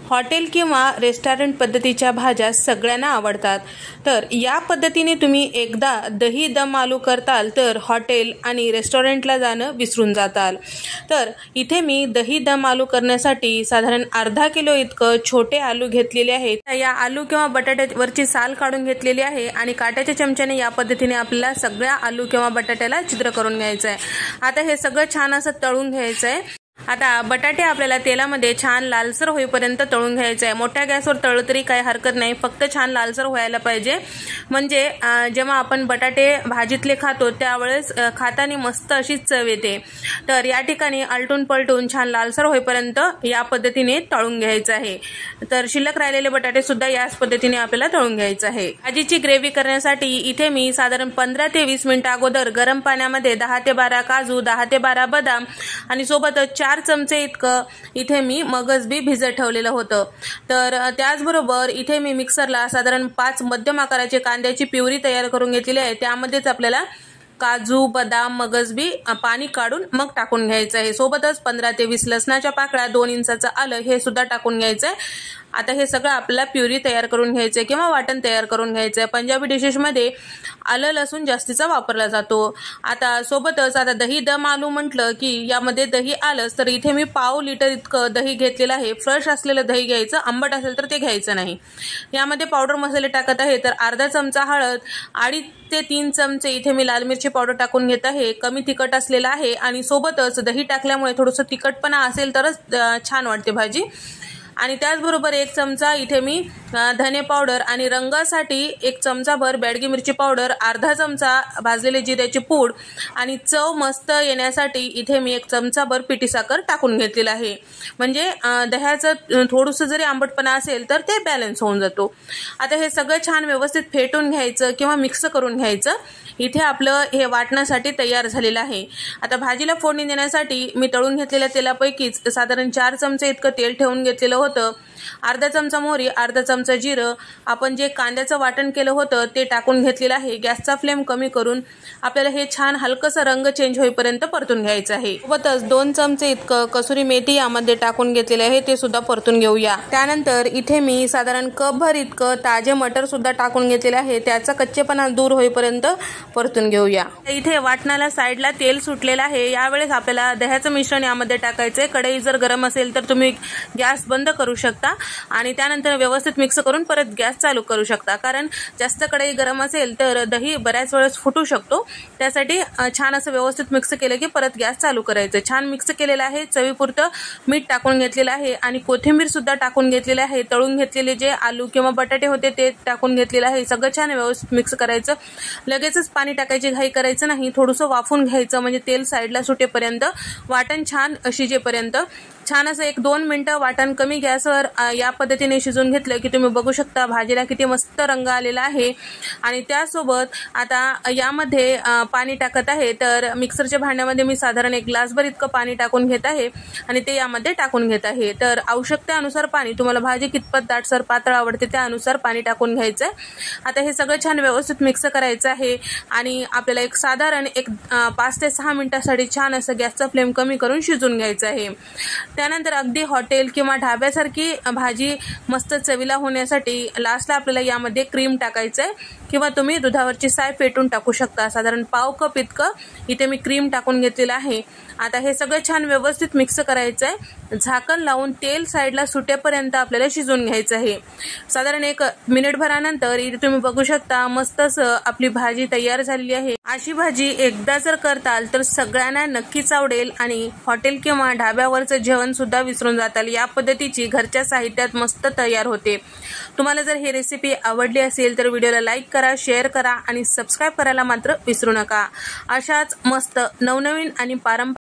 Hotel किंवा restaurant पद्धतीच्या भाज्या सगळ्यांना आवडतात। तर या पद्धतीने तुम्ही एकदा दही दम आलू करताल तर हॉटेल आणि रेस्टॉरंटला जाणं विसरून जाताल। तर इथे मी दही दम आलू करण्यासाठी साधारण अर्धा किलो इतकं छोटे आलू घेतलेले आहेत। या आलू किंवा बटाट्यावरची साल काढून घेतलेली आहे आणि काट्याच्या चमच्याने या पद्धतीने आपल्याला सगळ्या आलू किंवा बटाट्याला छिद्र करून घ्यायचं आहे। आता हे सगळं छान असं तळून घ्यायचं आहे। आता बटाटे आपल्याला तेलामध्ये छान लालसर होईपर्यंत तळून घ्यायचे आहे। मोठ्या गॅसवर तळलं तरी काही हरकत नाही, फक्त छान लालसर व्हायला पाहिजे। म्हणजे जेव्हा आपण बटाटे भाजीतले खातो त्यावेळेस खाताना मस्त अशी चव येते। तर या ठिकाणी आलटून पलटून छान लालसर होईपर्यंत या पद्धतीने तळून घ्यायचं आहे। तर शिल्लक राहिलेले बटाटे सुद्धा याच पद्धतीने आपल्याला तळून घ्यायचं आहे। भाजीची ग्रेव्ही करण्यासाठी इथे मी साधारण 15 ते 20 मिनिट अगोदर गरम पाण्यामध्ये 10 ते 12 काजू, 10 ते 12 बदाम आणि सोबतच 4 चमचे इतकं इथे मी मगज बी भिजत ठेवलेलं होतं। तर त्याचबरोबर इथे मी मिक्सरला साधारण 5 मध्यम आकाराची कांद्याची प्युरी तयार करून घेतलेली आहे। त्यामध्येच आपल्याला काजू, बदाम, मगज बी पाणी काढून मग टाकून घ्यायचं आहे। सोबतच 15 ते 20 लसणाच्या पाकळ्या, 2 इंचाचं आलं हे सुद्धा टाकून घ्यायचं आहे। आता हे सगळं आपल्याला प्युरी तयार करून घ्यायचं आहे किंवा वाटण तयार करून घ्यायचं आहे। पंजाबी डिशेसमध्ये आलं लसूण जास्तीचा वापरला जातो। आता सोबतच आता दही दम आलू म्हटलं की यामध्ये दही आलंच, तर इथे मी पाव लिटर इतकं दही घेतलेलं आहे। फ्रेश असलेलं दही घ्यायचं, आंबट असेल तर ते घ्यायचं नाही। यामध्ये पावडर मसाले टाकत आहे। तर अर्धा चमचा हळद, 2.5 ते 3 चमचे इथे मी लाल मिरची पावडर टाकून घेत आहे। कमी तिखट असलेला आहे आणि सोबतच दही टाकल्यामुळे थोडंसं तिखटपणा असेल तरच छान वाटते भाजी। आणि त्याचबरोबर 1 चमचा इथे मी धने पावडर आणि रंगासाठी 1 चमचाभर बेडगी मिरची पावडर, अर्धा चमचा भाजलेले जिऱ्याची पूड आणि चव मस्त येण्यासाठी इथे मी 1 चमचाभर पिठी साखर टाकून घेतलेला आहे। म्हणजे दह्याचं थोडंसं जरी आंबटपणा असेल तर ते बॅलन्स होऊन जातो। आता हे सगळं छान व्यवस्थित फेटून घ्यायचं किंवा मिक्स करून घ्यायचं। इथे आपलं हे वाटण्यासाठी तयार झालेलं आहे। आता भाजीला फोडणी देण्यासाठी मी तळून घेतलेल्या तेलापैकीच साधारण 4 चमचे इतकं तेल ठेवून घेतलेलं होतं। अर्धा चमचा मोहरी, अर्धा चमचा जिरं, आपण जे कांद्याचं वाटण केलं होतं ते टाकून घेतलेलं आहे। गॅसचा फ्लेम कमी करून आपल्याला हे छान हलकंसं रंग चेंज होईपर्यंत परतून घ्यायचं आहे। सोबतच 2 चमचे इतकं कसुरी मेथी यामध्ये टाकून घेतलेले आहे, ते सुद्धा परतून घेऊया। त्यानंतर इथे मी साधारण कपभर इतकं ताजे मटर सुद्धा टाकून घेतलेले आहे, त्याचा कच्चेपणा दूर होईपर्यंत परतून घेऊया। इथे वाटणाला साईडला तेल सुटलेलं आहे। यावेळेस आपल्याला दह्याचं मिश्रण यामध्ये टाकायचंय। कढई जर गरम असेल तर तुम्ही गॅस बंद करू शकता आणि त्यानंतर व्यवस्थित मिक्स करून परत गॅस चालू करू शकता। कारण जास्त कढई गरम असेल तर दही बऱ्याच वेळेस फुटू शकतो। त्यासाठी छान असं व्यवस्थित मिक्स केलं की परत गॅस चालू करायचं। छान मिक्स केलेलं आहे। चवीपुरतं मीठ टाकून घेतलेलं आहे आणि कोथिंबीर सुद्धा टाकून घेतलेली आहे। तळून घेतलेले जे आलू किंवा बटाटे होते ते टाकून घेतलेलं आहे। सगळं छान व्यवस्थित मिक्स करायचं। लगेचच पाणी टाकायची घाई करायचं नाही, थोडंसं वाफून घ्यायचं म्हणजे तेल साईडला सुटेपर्यंत, वाटण छान शिजेपर्यंत। छान असं 1-2 मिनिटं वाटण कमी गॅसवर या पद्धतीने शिजून घेतलं की तुम्ही बघू शकता भाजीला किती मस्त रंग आलेला आहे। आणि त्यासोबत आता यामध्ये पाणी टाकत आहे। तर मिक्सरच्या भांड्यामध्ये मी साधारण 1 ग्लासभर इतकं पाणी टाकून घेत आहे आणि ते यामध्ये टाकून घेत आहे। तर आवश्यकतेनुसार पाणी, तुम्हाला भाजी कितपत दाटसर पातळ आवडते त्यानुसार पाणी टाकून घ्यायचं आहे। आता हे सगळं छान व्यवस्थित मिक्स करायचं आहे आणि आपल्याला साधारण 5 ते 6 मिनिटांसाठी छान असं गॅसचा फ्लेम कमी करून शिजून घ्यायचं आहे। त्यानंतर अगदी हॉटेल किंवा ढाब्यासारखी भाजी मस्त चवीला होण्यासाठी लास्टला आपल्याला यामध्ये क्रीम टाकायचं आहे किंवा तुम्ही दुधावरची साय फेटून टाकू शकता। साधारण पाव कप इतकं इथे मी क्रीम टाकून घेतलेलं आहे। आता हे सगळं छान व्यवस्थित मिक्स करायचं आहे। झाकण लावून तेल साईडला सुटेपर्यंत आपल्याला शिजवून घ्यायचं आहे। साधारण 1 मिनिटभरानंतर इथे तुम्ही बघू शकता मस्त असं आपली भाजी तयार झालेली आहे। अशी भाजी एकदा जर करताल तर सगळ्यांना नक्कीच आवडेल आणि हॉटेल किंवा ढाब्यावरचं जेवण सुद्धा विसरून जाताल। या पद्धतीची घरच्या साहित्यात मस्त तयार होते। तुम्हाला जर ही रेसिपी आवडली असेल तर व्हिडिओला लाईक करा, शेअर करा आणि सबस्क्राईब करायला मात्र विसरू नका। अशाच मस्त नवनवीन आणि पारंपरिक